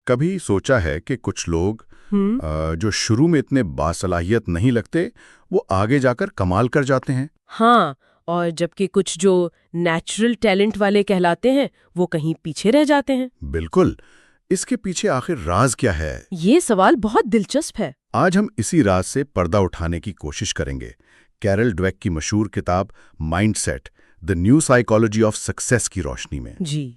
کبھی سوچا ہے کہ کچھ لوگ جو شروع میں اتنے باصلاحیت نہیں لگتے وہ آگے جا کر کمال کر جاتے ہیں؟ ہاں، اور جبکہ کچھ جو نیچرل ٹیلنٹ والے کہلاتے ہیں وہ کہیں پیچھے رہ جاتے ہیں۔ بالکل۔ اس کے پیچھے آخر راز کیا ہے؟ یہ سوال بہت دلچسپ ہے۔ آج ہم اسی راز سے پردہ اٹھانے کی کوشش کریں گے، کیرل ڈویک کی مشہور کتاب mindset the new psychology of success کی روشنی میں۔ جی،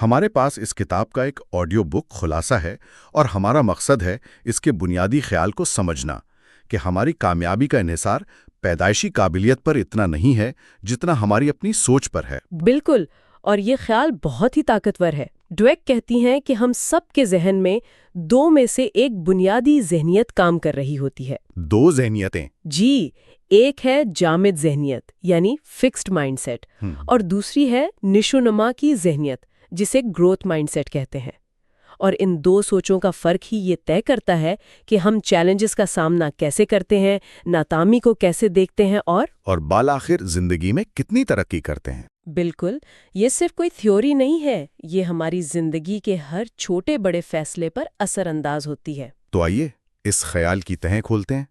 ہمارے پاس اس کتاب کا ایک آڈیو بک خلاصہ ہے، اور ہمارا مقصد ہے اس کے بنیادی خیال کو سمجھنا کہ ہماری کامیابی کا انحصار پیدائشی قابلیت پر اتنا نہیں ہے جتنا ہماری اپنی سوچ پر ہے۔ بالکل، اور یہ خیال بہت ہی طاقتور ہے۔ ڈویک کہتی ہیں کہ ہم سب کے ذہن میں دو میں سے ایک بنیادی ذہنیت کام کر رہی ہوتی ہے۔ دو ذہنیتیں؟ جی، ایک ہے جامد ذہنیت یعنی فکسڈ مائنڈ سیٹ، اور دوسری ہے نشوونما کی ذہنیت جسے گروتھ مائنڈ سیٹ کہتے ہیں۔ اور ان دو سوچوں کا فرق ہی یہ طے کرتا ہے کہ ہم چیلنجز کا سامنا کیسے کرتے ہیں، ناکامی کو کیسے دیکھتے ہیں، اور بالآخر زندگی میں کتنی ترقی کرتے ہیں۔ بالکل، یہ صرف کوئی تھیوری نہیں ہے، یہ ہماری زندگی کے ہر چھوٹے بڑے فیصلے پر اثر انداز ہوتی ہے۔ تو آئیے اس خیال کی تہیں کھولتے ہیں۔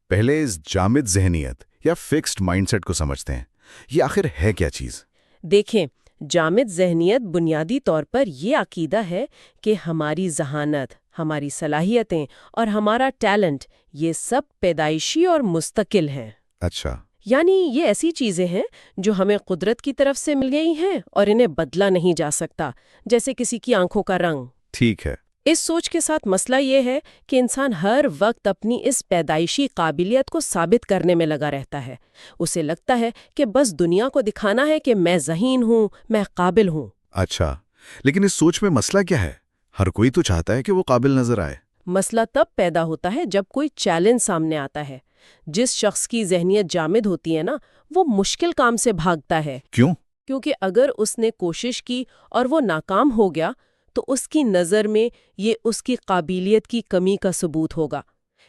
پہلے اس جامد ذہنیت یا فکسڈ مائنڈ سیٹ کو سمجھتے ہیں۔ یہ آخر ہے کیا چیز؟ دیکھیں، جامد ذہنیت بنیادی طور پر یہ عقیدہ ہے کہ ہماری ذہانت، ہماری صلاحیتیں اور ہمارا ٹیلنٹ یہ سب پیدائشی اور مستقل ہیں۔ اچھا۔ یعنی یہ ایسی چیزیں ہیں جو ہمیں قدرت کی طرف سے مل گئی ہیں اور انہیں بدلا نہیں جا سکتا، جیسے کسی کی آنکھوں کا رنگ۔ ٹھیک ہے۔ اس سوچ کے ساتھ مسئلہ یہ ہے کہ انسان ہر وقت اپنی اس پیدائشی قابلیت کو ثابت کرنے میں لگا رہتا ہے۔ اسے لگتا ہے کہ بس دنیا کو دکھانا ہے کہ میں ذہین ہوں، میں قابل ہوں۔ اچھا، لیکن اس سوچ میں مسئلہ کیا ہے؟ ہر کوئی تو چاہتا ہے کہ وہ قابل نظر آئے۔ مسئلہ تب پیدا ہوتا ہے جب کوئی چیلنج سامنے آتا ہے۔ جس شخص کی ذہنیت جامد ہوتی ہے نا، وہ مشکل کام سے بھاگتا ہے۔ کیوں؟ کیونکہ اگر اس نے کوشش کی اور وہ ناکام ہو گیا تو اس کی نظر میں یہ اس کی قابلیت کی کمی کا ثبوت ہوگا۔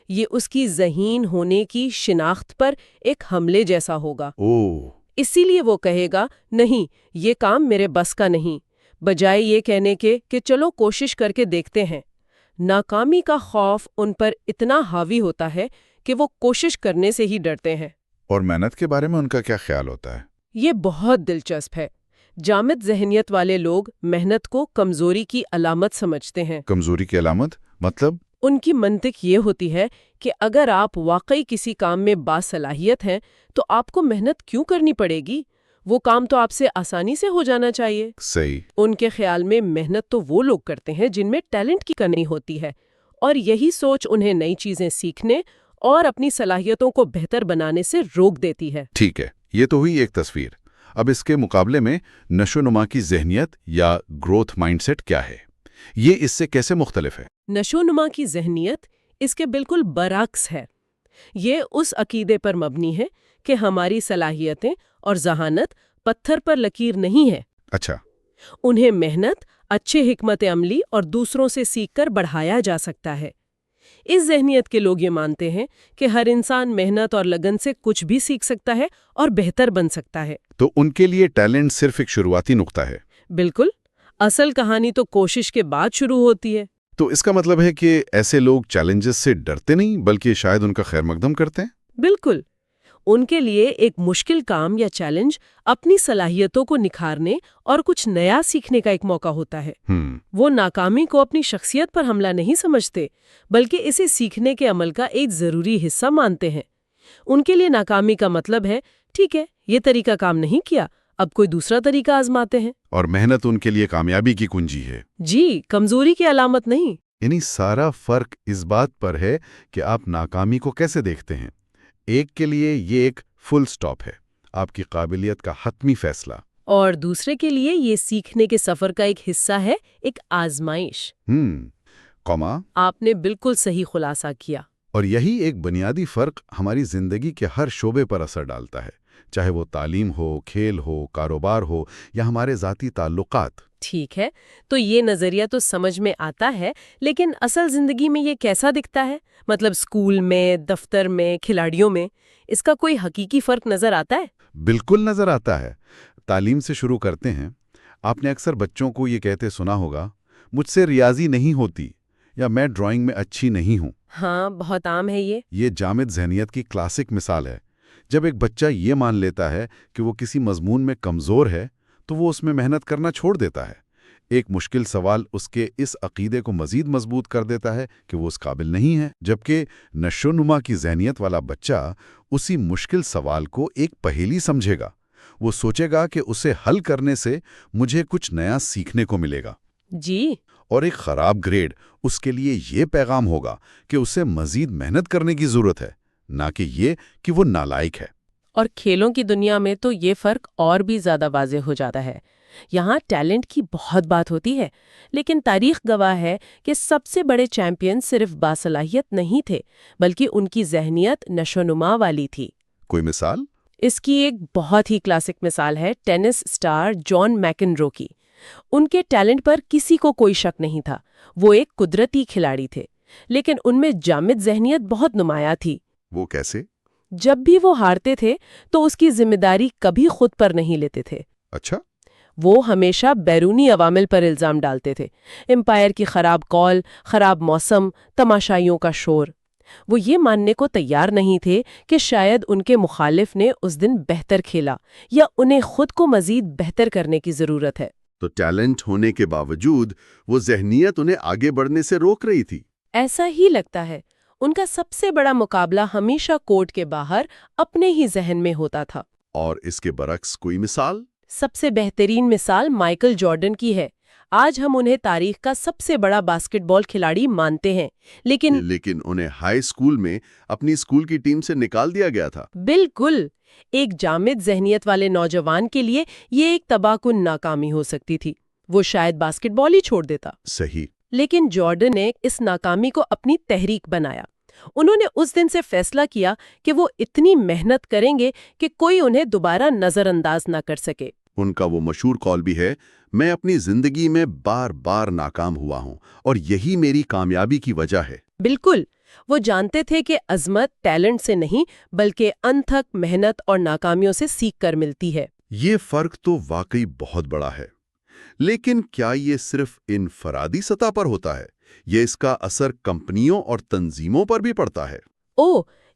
یہ اس کی ذہین ہونے کی شناخت پر ایک حملے جیسا ہوگا۔ اسی لیے وہ کہے گا، نہیں، یہ کام میرے بس کا نہیں، بجائے یہ کہنے کے کہ چلو کوشش کر کے دیکھتے ہیں۔ ناکامی کا خوف ان پر اتنا حاوی ہوتا ہے کہ وہ کوشش کرنے سے ہی ڈرتے ہیں۔ اور محنت کے بارے میں ان کا کیا خیال ہوتا ہے؟ یہ بہت دلچسپ ہے۔ جامد ذہنیت والے لوگ محنت کو کمزوری کی علامت سمجھتے ہیں۔ کمزوری کی علامت مطلب؟ ان کی منطق یہ ہوتی ہے کہ اگر آپ واقعی کسی کام میں باصلاحیت ہیں تو آپ کو محنت کیوں کرنی پڑے گی؟ وہ کام تو آپ سے آسانی سے ہو جانا چاہیے۔ صحیح۔ ان کے خیال میں محنت تو وہ لوگ کرتے ہیں جن میں ٹیلنٹ کی کمی ہوتی ہے، اور یہی سوچ انہیں نئی چیزیں سیکھنے اور اپنی صلاحیتوں کو بہتر بنانے سے روک دیتی ہے۔ ٹھیک ہے، یہ تو ہوئی ایک تصویر۔ اب اس کے مقابلے میں نشوونما کی ذہنیت یا گروتھ مائنڈ سیٹ کیا ہے؟ یہ اس سے کیسے مختلف ہے؟ نشوونما کی ذہنیت اس کے بالکل برعکس ہے۔ یہ اس عقیدے پر مبنی ہے کہ ہماری صلاحیتیں اور ذہانت پتھر پر لکیر نہیں ہے۔ اچھا۔ انہیں محنت، اچھے حکمت عملی اور دوسروں سے سیکھ کر بڑھایا جا سکتا ہے۔ اس ذہنیت کے لوگ یہ مانتے ہیں کہ ہر انسان محنت اور لگن سے کچھ بھی سیکھ سکتا ہے اور بہتر بن سکتا ہے۔ تو ان کے لیے ٹیلنٹ صرف ایک شروعاتی نقطہ ہے؟ بالکل، اصل کہانی تو کوشش کے بعد شروع ہوتی ہے۔ تو اس کا مطلب ہے کہ ایسے لوگ چیلنجز سے ڈرتے نہیں بلکہ شاید ان کا خیر مقدم کرتے ہیں؟ بالکل، ان کے لیے ایک مشکل کام یا چیلنج اپنی صلاحیتوں کو نکھارنے اور کچھ نیا سیکھنے کا ایک موقع ہوتا ہے۔ وہ ناکامی کو اپنی شخصیت پر حملہ نہیں سمجھتے بلکہ اسے سیکھنے کے عمل کا ایک ضروری حصہ مانتے ہیں۔ ان کے لیے ناکامی کا مطلب ہے، ٹھیک ہے، یہ طریقہ کام نہیں کیا، اب کوئی دوسرا طریقہ آزماتے ہیں۔ اور محنت ان کے لیے کامیابی کی کنجی ہے۔ جی، کمزوری کی علامت نہیں۔ یعنی سارا فرق اس بات پر ہے کہ آپ ناکامی کو کیسے دیکھتے ہیں۔ ایک کے لیے یہ ایک فل سٹاپ ہے، آپ کی قابلیت کا حتمی فیصلہ، اور دوسرے کے لیے یہ سیکھنے کے سفر کا ایک حصہ ہے، ایک آزمائش۔ قوما، آپ نے بالکل صحیح خلاصہ کیا۔ اور یہی ایک بنیادی فرق ہماری زندگی کے ہر شعبے پر اثر ڈالتا ہے، چاہے وہ تعلیم ہو، کھیل ہو، کاروبار ہو یا ہمارے ذاتی تعلقات۔ ٹھیک ہے، تو یہ نظریہ تو سمجھ میں آتا ہے، لیکن اصل زندگی میں یہ کیسا دکھتا ہے؟ مطلب اسکول میں، دفتر میں، کھلاڑیوں میں اس کا کوئی حقیقی فرق نظر آتا ہے؟ بالکل نظر آتا ہے۔ تعلیم سے شروع کرتے ہیں۔ آپ نے اکثر بچوں کو یہ کہتے سنا ہوگا، مجھ سے ریاضی نہیں ہوتی، یا میں ڈرائنگ میں اچھی نہیں ہوں۔ ہاں، بہت عام ہے یہ۔ یہ جامد ذہنیت کی کلاسک مثال ہے۔ جب ایک بچہ یہ مان لیتا ہے کہ وہ کسی مضمون میں کمزور ہے تو وہ اس میں محنت کرنا چھوڑ دیتا ہے۔ ایک مشکل سوال اس کے اس عقیدے کو مزید مضبوط کر دیتا ہے کہ وہ اس قابل نہیں ہے، جبکہ نشوونما کی ذہنیت والا بچہ اسی مشکل سوال کو ایک پہیلی سمجھے گا۔ وہ سوچے گا کہ اسے حل کرنے سے مجھے کچھ نیا سیکھنے کو ملے گا۔ جی۔ اور ایک خراب گریڈ اس کے لیے یہ پیغام ہوگا کہ اسے مزید محنت کرنے کی ضرورت ہے، نہ کہ یہ کہ وہ نالائق ہے۔ اور کھیلوں کی دنیا میں تو یہ فرق اور بھی زیادہ واضح ہو جاتا ہے۔ یہاں ٹیلنٹ کی بہت بات ہوتی ہے، لیکن تاریخ گواہ ہے کہ سب سے بڑے چیمپئن صرف باصلاحیت نہیں تھے، بلکہ ان کی ذہنیت نشوونما والی تھی۔ کوئی مثال؟ اس کی ایک بہت ہی کلاسک مثال ہے ٹینس سٹار جان میکنرو کی۔ ان کے ٹیلنٹ پر کسی کو کوئی شک نہیں تھا، وہ ایک قدرتی کھلاڑی تھے، لیکن ان میں جامد ذہنیت بہت نمایاں تھی۔ وہ کیسے؟ جب بھی وہ ہارتے تھے تو اس کی ذمہ داری کبھی خود پر نہیں لیتے تھے۔ اچھا۔ وہ ہمیشہ بیرونی عوامل پر الزام ڈالتے تھے، امپائر کی خراب کال، خراب موسم، تماشائیوں کا شور۔ وہ یہ ماننے کو تیار نہیں تھے کہ شاید ان کے مخالف نے اس دن بہتر کھیلا یا انہیں خود کو مزید بہتر کرنے کی ضرورت ہے۔ تو ٹیلنٹ ہونے کے باوجود وہ ذہنیت انہیں آگے بڑھنے سے روک رہی تھی۔ ایسا ہی لگتا ہے۔ ان کا سب سے بڑا مقابلہ ہمیشہ کورٹ کے باہر اپنے ہی ذہن میں ہوتا تھا۔ اور اس کے برعکس کوئی مثال؟ سب سے بہترین مثال مائیکل جارڈن کی ہے۔ آج ہم انہیں تاریخ کا سب سے بڑا باسکٹ بال کھلاڑی مانتے ہیں، لیکن انہیں ہائی اسکول میں اپنی اسکول کی ٹیم سے نکال دیا گیا تھا۔ بالکل، ایک جامد ذہنیت والے نوجوان کے لیے یہ ایک تباہ کن ناکامی ہو سکتی تھی۔ وہ شاید باسکٹ بال ہی چھوڑ دیتا۔ صحیح۔ لیکن جارڈن نے اس ناکامی کو اپنی تحریک بنایا۔ انہوں نے اس دن سے فیصلہ کیا کہ وہ اتنی محنت کریں گے کہ کوئی انہیں دوبارہ نظر انداز نہ کر سکے۔ ان کا وہ مشہور قول بھی ہے، میں اپنی زندگی میں بار بار ناکام ہوا ہوں اور یہی میری کامیابی کی وجہ ہے۔ بالکل، وہ جانتے تھے کہ عظمت ٹیلنٹ سے نہیں بلکہ انتھک محنت اور ناکامیوں سے سیکھ کر ملتی ہے۔ یہ فرق تو واقعی بہت بڑا ہے، لیکن کیا یہ صرف انفرادی سطح پر ہوتا ہے؟ یہ اس کا اثر کمپنیوں اور تنظیموں پر بھی پڑتا ہے؟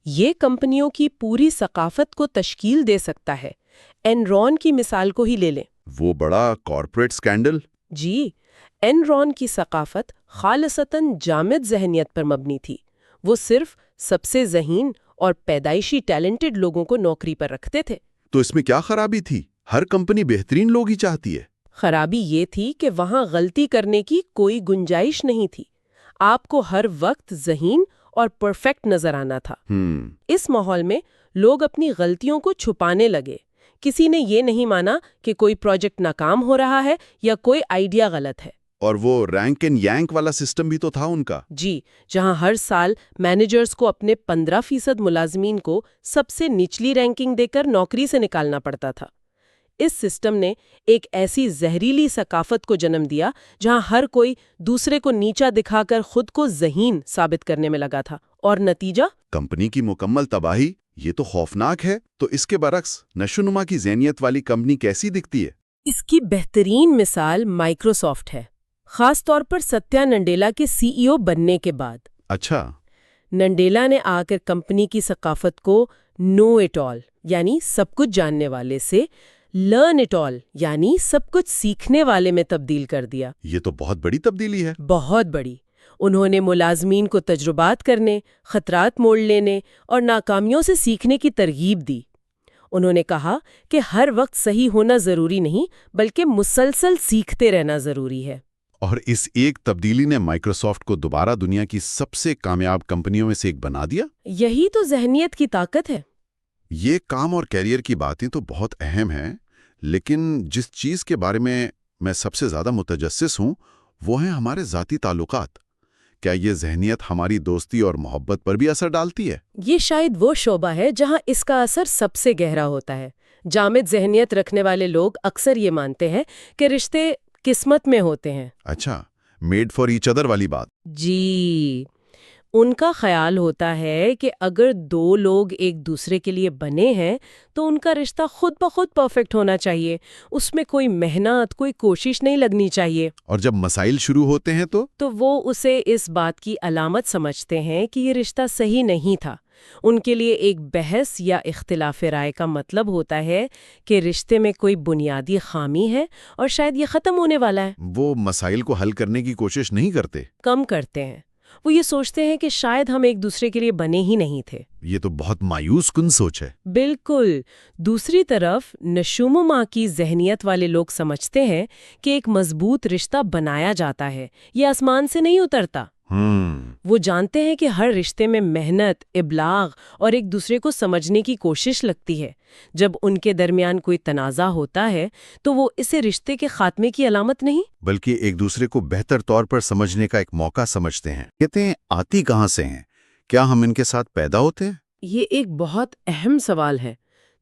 یہ کمپنیوں کی پوری ثقافت کو تشکیل دے سکتا ہے۔ اینرون کی مثال کو ہی لے لیں۔ وہ بڑا کارپوریٹ سکینڈل؟ جی، اینرون کی ثقافت خالصتاً جامد ذہنیت پر مبنی تھی۔ وہ صرف سب سے ذہین اور پیدائشی ٹیلنٹڈ لوگوں کو نوکری پر رکھتے تھے۔ تو اس میں کیا خرابی تھی؟ ہر کمپنی بہترین لوگ ہی چاہتی ہے۔ خرابی یہ تھی کہ وہاں غلطی کرنے کی کوئی گنجائش نہیں تھی۔ آپ کو ہر وقت ذہین اور پرفیکٹ نظر آنا تھا۔ اس ماحول میں لوگ اپنی غلطیوں کو چھپانے لگے۔ کسی نے یہ نہیں مانا کہ کوئی پروجیکٹ ناکام ہو رہا ہے یا کوئی آئیڈیا غلط ہے۔ اور وہ رینک اینڈ یینک والا سسٹم بھی تو تھا ان کا۔ جی، جہاں ہر سال مینیجرز کو اپنے 15% ملازمین کو سب سے نچلی رینکنگ دے کر نوکری سے نکالنا پڑتا تھا۔ اس سسٹم نے ایک ایسی زہریلی ثقافت کو جنم دیا جہاں ہر کوئی دوسرے کو نیچا دکھا کر خود کو ذہین ثابت کرنے میں لگا تھا، اور نتیجہ کمپنی کی مکمل تباہی۔ یہ تو خوفناک ہے۔ تو اس کے برعکس نشوونما کی ذہنیت والی کمپنی کیسی دکھتی ہے؟ اس کی بہترین مثال مائیکروسافٹ ہے، خاص طور پر ستیا نڈیلا کے CEO بننے کے بعد۔ اچھا۔ نڈیلا نے آ کر کمپنی کی ثقافت کو نو اٹ آل یعنی سب کچھ جاننے والے سے لرن اٹ آل یعنی سب کچھ سیکھنے والے میں تبدیل کر دیا۔ یہ تو بہت بڑی تبدیلی ہے۔ بہت بڑی۔ انہوں نے ملازمین کو تجربات کرنے، خطرات مول لینے اور ناکامیوں سے سیکھنے کی ترغیب دی۔ انہوں نے کہا کہ ہر وقت صحیح ہونا ضروری نہیں بلکہ مسلسل سیکھتے رہنا ضروری ہے۔ اور اس ایک تبدیلی نے مائیکروسافٹ کو دوبارہ دنیا کی سب سے کامیاب کمپنیوں میں سے ایک بنا دیا۔ یہی تو ذہنیت کی طاقت ہے۔ یہ کام اور کیریئر کی باتیں تو بہت اہم ہیں، لیکن جس چیز کے بارے میں سب سے زیادہ متجسس ہوں وہ ہیں ہمارے ذاتی تعلقات۔ کیا یہ ذہنیت ہماری دوستی اور محبت پر بھی اثر ڈالتی ہے؟ یہ شاید وہ شعبہ ہے جہاں اس کا اثر سب سے گہرا ہوتا ہے۔ جامد ذہنیت رکھنے والے لوگ اکثر یہ مانتے ہیں کہ رشتے قسمت میں ہوتے ہیں۔ اچھا، میڈ فار ایچ ادر والی بات۔ جی، ان کا خیال ہوتا ہے کہ اگر دو لوگ ایک دوسرے کے لیے بنے ہیں تو ان کا رشتہ خود بخود پرفیکٹ ہونا چاہیے، اس میں کوئی محنت، کوئی کوشش نہیں لگنی چاہیے۔ اور جب مسائل شروع ہوتے ہیں تو وہ اسے اس بات کی علامت سمجھتے ہیں کہ یہ رشتہ صحیح نہیں تھا۔ ان کے لیے ایک بحث یا اختلاف رائے کا مطلب ہوتا ہے کہ رشتے میں کوئی بنیادی خامی ہے اور شاید یہ ختم ہونے والا ہے۔ وہ مسائل کو حل کرنے کی کوشش نہیں کرتے۔ کم کرتے ہیں۔ وہ یہ سوچتے ہیں کہ شاید ہم ایک دوسرے کے لیے بنے ہی نہیں تھے۔ یہ تو بہت مایوس کن سوچ ہے۔ بالکل۔ دوسری طرف نشومما کی ذہنیت والے لوگ سمجھتے ہیں کہ ایک مضبوط رشتہ بنایا جاتا ہے، یہ آسمان سے نہیں اترتا۔ وہ جانتے ہیں کہ ہر رشتے میں محنت، ابلاغ اور ایک دوسرے کو سمجھنے کی کوشش لگتی ہے۔ جب ان کے درمیان کوئی تنازع ہوتا ہے تو وہ اسے رشتے کے خاتمے کی علامت نہیں بلکہ ایک دوسرے کو بہتر طور پر سمجھنے کا ایک موقع سمجھتے ہیں۔ کہتے ہیں آتی کہاں سے ہیں؟ کیا ہم ان کے ساتھ پیدا ہوتے ہیں؟ یہ ایک بہت اہم سوال ہے۔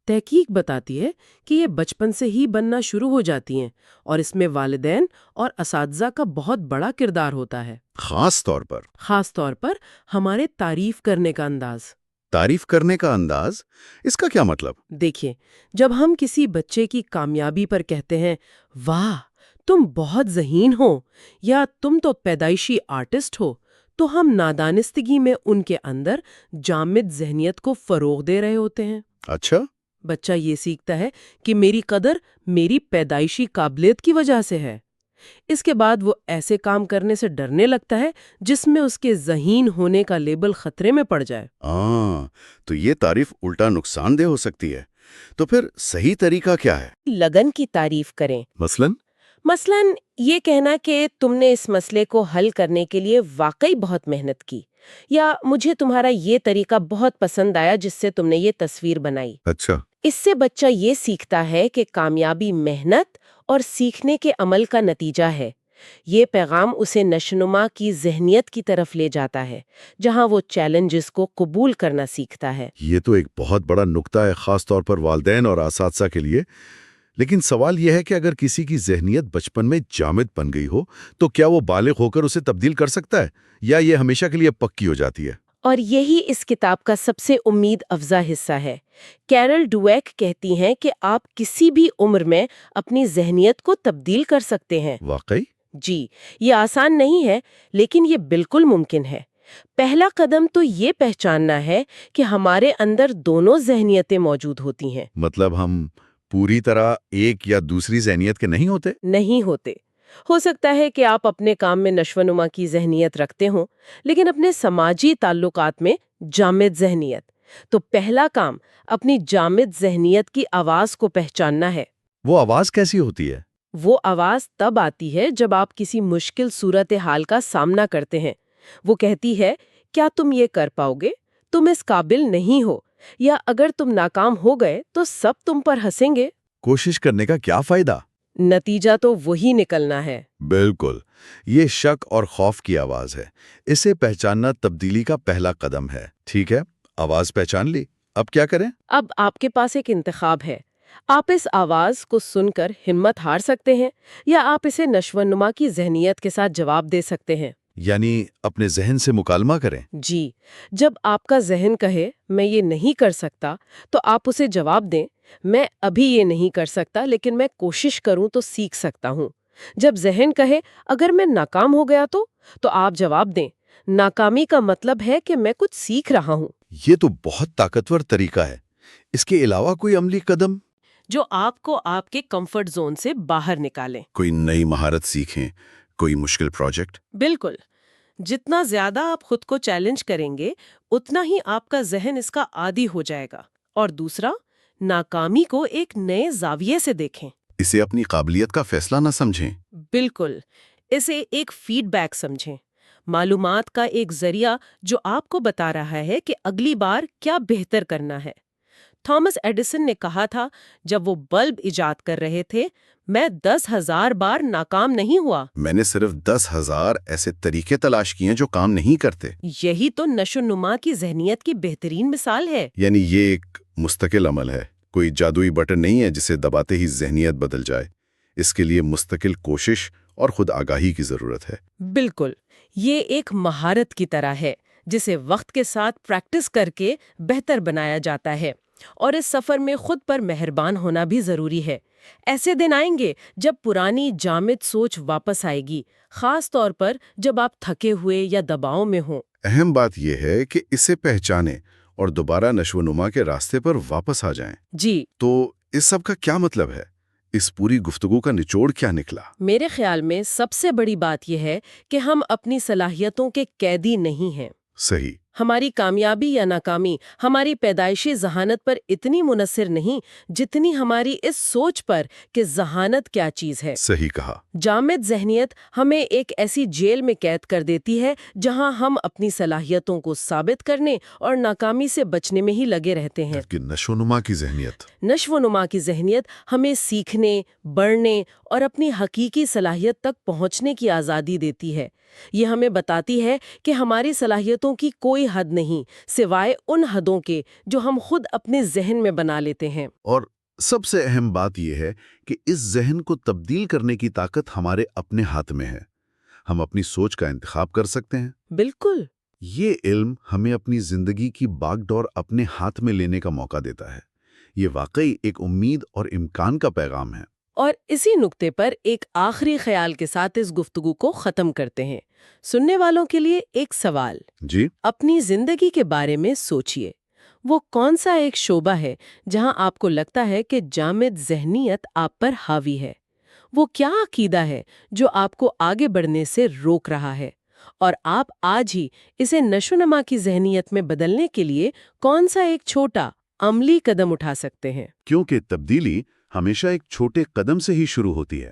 تحقیق بتاتی ہے کہ یہ بچپن سے ہی بننا شروع ہو جاتی ہیں اور اس میں والدین اور اساتذہ کا بہت بڑا کردار ہوتا ہے۔ خاص طور پر ہمارے تعریف کرنے کا انداز۔ تعریف کرنے کا انداز؟ اس کا کیا مطلب؟ دیکھیں، جب ہم کسی بچے کی کامیابی پر کہتے ہیں واہ تم بہت ذہین ہو یا تم تو پیدائشی آرٹسٹ ہو، تو ہم نادانستگی میں ان کے اندر جامد ذہنیت کو فروغ دے رہے ہوتے ہیں۔ اچھا۔ بچہ یہ سیکھتا ہے کہ میری قدر میری پیدائشی قابلیت کی وجہ سے ہے۔ اس کے بعد وہ ایسے کام کرنے سے ڈرنے لگتا ہے جس میں اس کے ذہین ہونے کا لیبل خطرے میں پڑ جائے۔ تو یہ تعریف الٹا نقصان دہ ہو سکتی ہے۔ تو پھر صحیح طریقہ کیا ہے؟ لگن کی تعریف کریں۔ مثلاً یہ کہنا کہ تم نے اس مسئلے کو حل کرنے کے لیے واقعی بہت محنت کی، یا مجھے تمہارا یہ طریقہ بہت پسند آیا جس سے تم نے یہ تصویر بنائی۔ اچھا۔ اس سے بچہ یہ سیکھتا ہے کہ کامیابی محنت اور سیکھنے کے عمل کا نتیجہ ہے۔ یہ پیغام اسے نشوونما کی ذہنیت کی طرف لے جاتا ہے، جہاں وہ چیلنجز کو قبول کرنا سیکھتا ہے۔ یہ تو ایک بہت بڑا نقطہ ہے، خاص طور پر والدین اور اساتذہ کے لیے۔ لیکن سوال یہ ہے کہ اگر کسی کی ذہنیت بچپن میں جامد بن گئی ہو تو کیا وہ بالغ ہو کر اسے تبدیل کر سکتا ہے، یا یہ ہمیشہ کے لیے پکی ہو جاتی ہے؟ اور یہی اس کتاب کا سب سے امید افزا حصہ ہے۔ کیرل ڈویک کہتی ہیں کہ آپ کسی بھی عمر میں اپنی ذہنیت کو تبدیل کر سکتے ہیں۔ واقعی؟ جی، یہ آسان نہیں ہے، لیکن یہ بالکل ممکن ہے۔ پہلا قدم تو یہ پہچاننا ہے کہ ہمارے اندر دونوں ذہنیتیں موجود ہوتی ہیں۔ مطلب ہم پوری طرح ایک یا دوسری ذہنیت کے نہیں ہوتے؟ نہیں ہوتے۔ ہو سکتا ہے کہ آپ اپنے کام میں نشوونما کی ذہنیت رکھتے ہوں، لیکن اپنے سماجی تعلقات میں جامد ذہنیت۔ تو پہلا کام اپنی جامد ذہنیت کی آواز کو پہچاننا ہے۔ وہ آواز کیسی ہوتی ہے؟ وہ آواز تب آتی ہے جب آپ کسی مشکل صورتحال کا سامنا کرتے ہیں۔ وہ کہتی ہے، کیا تم یہ کر پاؤ گے؟ تم اس قابل نہیں ہو، یا اگر تم ناکام ہو گئے تو سب تم پر ہنسیں گے۔ کوشش کرنے کا کیا فائدہ؟ نتیجہ تو وہی نکلنا ہے۔ بالکل، یہ شک اور خوف کی آواز ہے۔ اسے پہچاننا تبدیلی کا پہلا قدم ہے۔ ٹھیک ہے، آواز پہچان لی، اب کیا کریں؟ اب آپ کے پاس ایک انتخاب ہے۔ آپ اس آواز کو سن کر ہمت ہار سکتے ہیں، یا آپ اسے نشوونما کی ذہنیت کے ساتھ جواب دے سکتے ہیں۔ یعنی اپنے ذہن سے مکالمہ کریں۔ جی، جب آپ کا ذہن کہے میں یہ نہیں کر سکتا تو آپ اسے جواب دیں، میں ابھی یہ نہیں کر سکتا لیکن میں کوشش کروں تو سیکھ سکتا ہوں۔ جب ذہن کہے اگر میں ناکام ہو گیا تو آپ جواب دیں، ناکامی کا مطلب ہے کہ میں کچھ سیکھ رہا ہوں۔ یہ تو بہت طاقتور طریقہ ہے۔ اس کے علاوہ کوئی عملی قدم جو آپ کو آپ کے کمفرٹ زون سے باہر نکالیں؟ کوئی نئی مہارت سیکھیں، کوئی مشکل پروجیکٹ؟ بالکل، جتنا زیادہ آپ خود کو چیلنج کریں گے اتنا ہی آپ کا ذہن اس کا عادی ہو جائے گا۔ اور دوسرا، ناکامی کو ایک نئے زاویے سے دیکھیں۔ اسے اپنی قابلیت کا فیصلہ نہ سمجھیں۔ بالکل، اسے ایک فیڈ بیک سمجھیں، معلومات کا ایک ذریعہ جو آپ کو بتا رہا ہے کہ اگلی بار کیا بہتر کرنا ہے۔ تھامس ایڈیسن نے کہا تھا، جب وہ بلب ایجاد کر رہے تھے، میں 10,000 بار ناکام نہیں ہوا، میں نے صرف 10,000 ایسے طریقے تلاش کیے جو کام نہیں کرتے۔ یہی تو نشوونما کی ذہنیت کی بہترین مثال ہے۔ یعنی یہ ایک مستقل عمل ہے، کوئی جادوئی بٹن نہیں ہے جسے دباتے ہی ذہنیت بدل جائے۔ اس کے لیے مستقل کوشش اور خود آگاہی کی ضرورت ہے۔ بالکل، یہ ایک مہارت کی طرح ہے، جسے وقت کے ساتھ پریکٹس کر کے بہتر بنایا جاتا ہے۔ اور اس سفر میں خود پر مہربان ہونا بھی ضروری ہے۔ ایسے دن آئیں گے جب پرانی جامد سوچ واپس آئے گی، خاص طور پر جب آپ تھکے ہوئے یا دباؤ میں ہوں۔ اہم بات یہ ہے کہ اسے پہچانیں اور دوبارہ نشو و نما کے راستے پر واپس آ جائیں۔ جی، تو اس سب کا کیا مطلب ہے؟ اس پوری گفتگو کا نچوڑ کیا نکلا؟ میرے خیال میں سب سے بڑی بات یہ ہے کہ ہم اپنی صلاحیتوں کے قیدی نہیں ہیں۔ صحیح۔ ہماری کامیابی یا ناکامی ہماری پیدائشی ذہانت پر اتنی منحصر نہیں جتنی ہماری اس سوچ پر کہ ذہانت کیا چیز ہے۔ صحیح کہا۔ جامد ذہنیت ہمیں ایک ایسی جیل میں قید کر دیتی ہے جہاں ہم اپنی صلاحیتوں کو ثابت کرنے اور ناکامی سے بچنے میں ہی لگے رہتے ہیں۔ کہ نشو و نما کی ذہنیت نشو و نما کی ذہنیت ہمیں سیکھنے، بڑھنے اور اپنی حقیقی صلاحیت تک پہنچنے کی آزادی دیتی ہے۔ یہ ہمیں بتاتی ہے کہ ہماری صلاحیتوں کی کوئی حد نہیں سوائے ان حدوں کے جو ہم خود اپنے ذہن میں بنا لیتے ہیں۔ اور سب سے اہم بات یہ ہے کہ اس ذہن کو تبدیل کرنے کی طاقت ہمارے اپنے ہاتھ میں ہے۔ ہم اپنی سوچ کا انتخاب کر سکتے ہیں۔ بالکل۔ یہ علم ہمیں اپنی زندگی کی باغ ڈور اپنے ہاتھ میں لینے کا موقع دیتا ہے۔ یہ واقعی ایک امید اور امکان کا پیغام ہے۔ اور اسی نقطے پر ایک آخری خیال کے ساتھ اس گفتگو کو ختم کرتے ہیں۔ سننے والوں کے لیے ایک سوال۔ جی؟ اپنی زندگی کے بارے میں سوچئے۔ وہ کون سا ایک شعبہ ہے جہاں آپ کو لگتا ہے کہ جامد ذہنیت آپ پر حاوی ہے؟ وہ کیا عقیدہ ہے جو آپ کو آگے بڑھنے سے روک رہا ہے؟ اور آپ آج ہی اسے نشو و نما کی ذہنیت میں بدلنے کے لیے کون سا ایک چھوٹا عملی قدم اٹھا سکتے ہیں؟ کیونکہ تبدیلی ہمیشہ ایک چھوٹے قدم سے ہی شروع ہوتی ہے۔